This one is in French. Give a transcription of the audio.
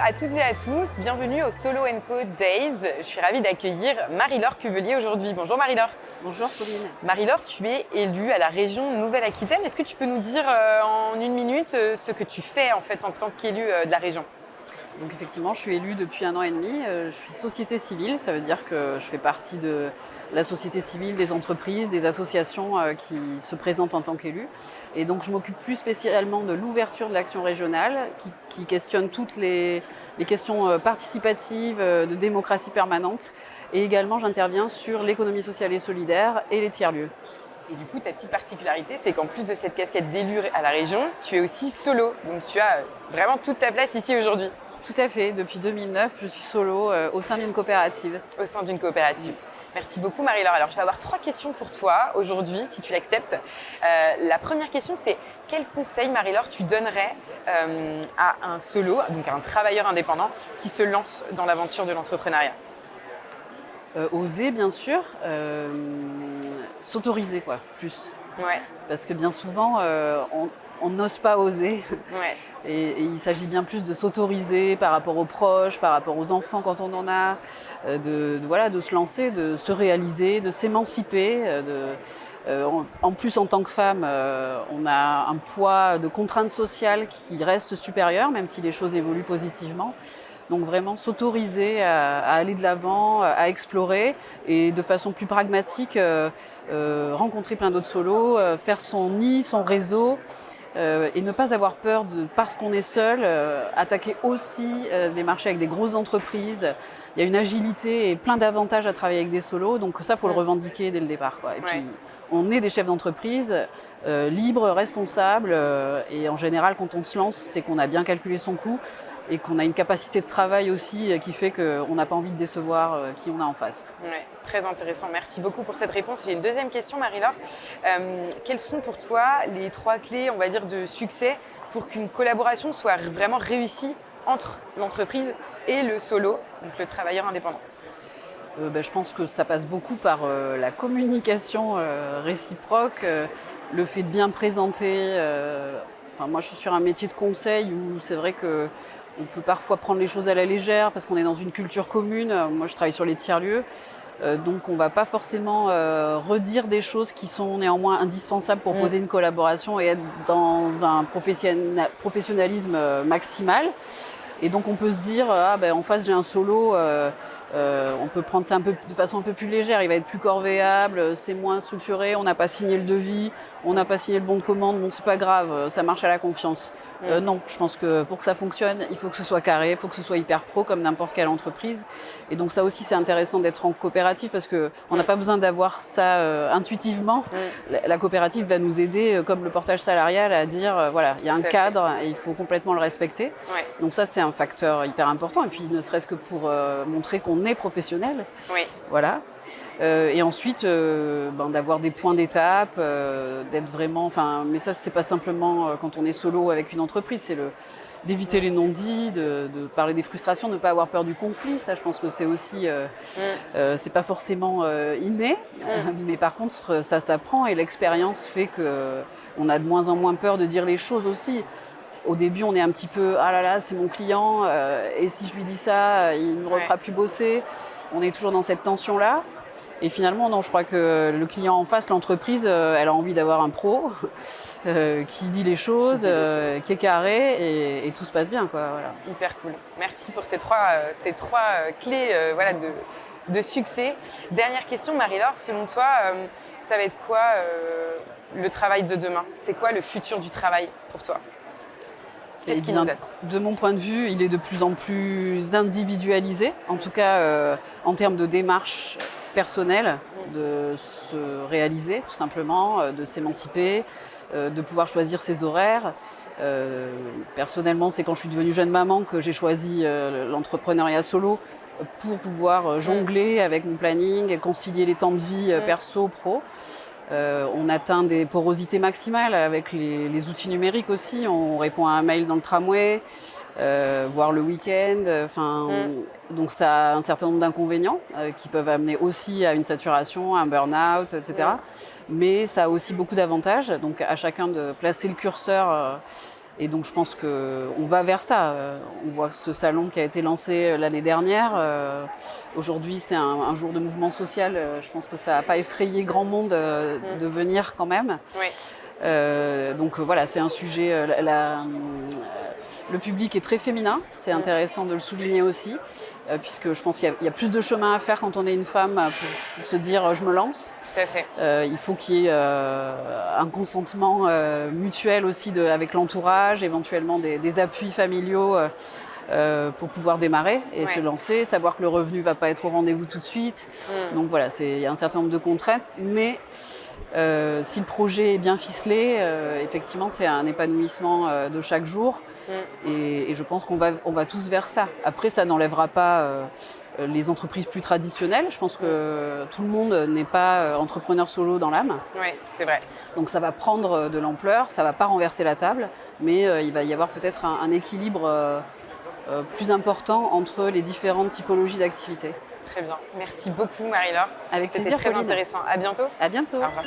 à toutes et à tous, bienvenue au Solo & Co Days. Je suis ravie d'accueillir Marie-Laure Cuvelier aujourd'hui. Bonjour Marie-Laure. Bonjour Pauline. Marie-Laure, tu es élue à la région Nouvelle-Aquitaine. Est-ce que tu peux nous dire en une minute ce que tu fais en fait en tant qu'élue de la région ? Donc effectivement, je suis élue depuis 1 an et demi. Je suis société civile, ça veut dire que je fais partie de la société civile, des entreprises, des associations qui se présentent en tant qu'élue. Et donc je m'occupe plus spécialement de l'ouverture de l'action régionale qui questionne toutes les questions participatives, de démocratie permanente. Et également, j'interviens sur l'économie sociale et solidaire et les tiers-lieux. Et du coup, ta petite particularité, c'est qu'en plus de cette casquette d'élue à la région, tu es aussi solo. Donc tu as vraiment toute ta place ici aujourd'hui. Tout à fait. Depuis 2009, je suis solo au sein d'une coopérative. Au sein d'une coopérative. Merci beaucoup Marie-Laure. Alors je vais avoir 3 questions pour toi aujourd'hui, si tu l'acceptes. La première question, c'est quel conseil Marie-Laure tu donnerais à un solo, donc à un travailleur indépendant qui se lance dans l'aventure de l'entrepreneuriat ? Oser, bien sûr. S'autoriser, plus. Ouais. Parce que bien souvent, on n'ose pas oser. Ouais. Et il s'agit bien plus de s'autoriser par rapport aux proches, par rapport aux enfants quand on en a, de se lancer, de se réaliser, de s'émanciper. En plus, en tant que femme, on a un poids de contraintes sociales qui reste supérieur, même si les choses évoluent positivement. Donc vraiment s'autoriser à aller de l'avant, à explorer et de façon plus pragmatique, rencontrer plein d'autres solos, faire son nid, son réseau. Et ne pas avoir peur, parce qu'on est seul, attaquer aussi des marchés avec des grosses entreprises. Il y a une agilité et plein d'avantages à travailler avec des solos, donc ça, il faut le revendiquer dès le départ. Et puis, on est des chefs d'entreprise, libres, responsables, et en général, quand on se lance, c'est qu'on a bien calculé son coût et qu'on a une capacité de travail aussi qui fait qu'on n'a pas envie de décevoir qui on a en face. Ouais, très intéressant. Merci beaucoup pour cette réponse. J'ai une deuxième question, Marie-Laure. Quelles sont pour toi les 3 clés, on va dire, de succès pour qu'une collaboration soit vraiment réussie entre l'entreprise et le solo, donc le travailleur indépendant ? Je pense que ça passe beaucoup par la communication réciproque, le fait de bien présenter. Moi, je suis sur un métier de conseil où c'est vrai que on peut parfois prendre les choses à la légère parce qu'on est dans une culture commune. Moi, je travaille sur les tiers-lieux. Donc, on ne va pas forcément redire des choses qui sont néanmoins indispensables pour poser une collaboration et être dans un professionnalisme maximal. Et donc, on peut se dire, en face, j'ai un solo, on peut prendre ça de façon un peu plus légère. Il va être plus corvéable, c'est moins structuré, on n'a pas signé le devis, on n'a pas signé le bon de commande, donc c'est pas grave, ça marche à la confiance. Non, je pense que pour que ça fonctionne, il faut que ce soit carré, il faut que ce soit hyper pro comme n'importe quelle entreprise. Et donc ça aussi, c'est intéressant d'être en coopérative parce qu'on n'a pas besoin d'avoir ça intuitivement. La coopérative va nous aider, comme le portage salarial, à dire, il y a un cadre et il faut complètement le respecter. Ouais. Donc ça, c'est un facteur hyper important. Et puis, ne serait-ce que pour montrer qu'on est professionnel. Oui. Voilà. Et ensuite, d'avoir des points d'étape, d'être vraiment... mais ça, c'est pas simplement quand on est solo avec une entreprise, c'est d'éviter les non-dits, de parler des frustrations, de ne pas avoir peur du conflit. Ça, je pense que c'est aussi... c'est pas forcément inné, mais par contre, ça s'apprend et l'expérience fait qu'on a de moins en moins peur de dire les choses aussi. Au début, on est un petit peu « Ah là là, c'est mon client, et si je lui dis ça, il ne me refera plus bosser ». On est toujours dans cette tension-là. Et finalement, non, je crois que le client en face, l'entreprise, elle a envie d'avoir un pro qui dit les choses, qui est carré, et tout se passe bien, Voilà. Hyper cool. Merci pour ces trois clés de succès. Dernière question, Marie-Laure. Selon toi, ça va être quoi le travail de demain ? C'est quoi le futur du travail pour toi ? Qu'est-ce qui nous attend ? De mon point de vue, il est de plus en plus individualisé, en tout cas en termes de démarche personnelle, de se réaliser tout simplement, de s'émanciper, de pouvoir choisir ses horaires. Personnellement, c'est quand je suis devenue jeune maman que j'ai choisi l'entrepreneuriat solo pour pouvoir jongler avec mon planning et concilier les temps de vie perso, pro. On atteint des porosités maximales avec les outils numériques aussi. On répond à un mail dans le tramway, voire le week-end. Donc ça a un certain nombre d'inconvénients qui peuvent amener aussi à une saturation, à un burn-out, etc. Mais ça a aussi beaucoup d'avantages. Donc à chacun de placer le curseur Et donc je pense qu'on va vers ça. On voit ce salon qui a été lancé l'année dernière. Aujourd'hui, c'est un jour de mouvement social. Je pense que ça n'a pas effrayé grand monde de venir quand même. Oui. Donc voilà, c'est un sujet. Le public est très féminin, c'est intéressant de le souligner aussi, puisque je pense qu'il y a plus de chemin à faire quand on est une femme pour se dire je me lance. Tout à fait. Il faut qu'il y ait un consentement mutuel aussi avec l'entourage, éventuellement des appuis familiaux pour pouvoir démarrer et se lancer, savoir que le revenu ne va pas être au rendez-vous tout de suite. Donc voilà, il y a un certain nombre de contraintes, mais si le projet est bien ficelé, effectivement, c'est un épanouissement de chaque jour. Et je pense qu'on va tous vers ça. Après, ça n'enlèvera pas les entreprises plus traditionnelles. Je pense que tout le monde n'est pas entrepreneur solo dans l'âme. Oui, c'est vrai. Donc ça va prendre de l'ampleur, ça ne va pas renverser la table, mais il va y avoir peut-être un équilibre plus important entre les différentes typologies d'activités. Très bien. Merci beaucoup, Marie-Laure. Avec plaisir, C'était très Pauline. intéressant. À bientôt. À bientôt. Au revoir.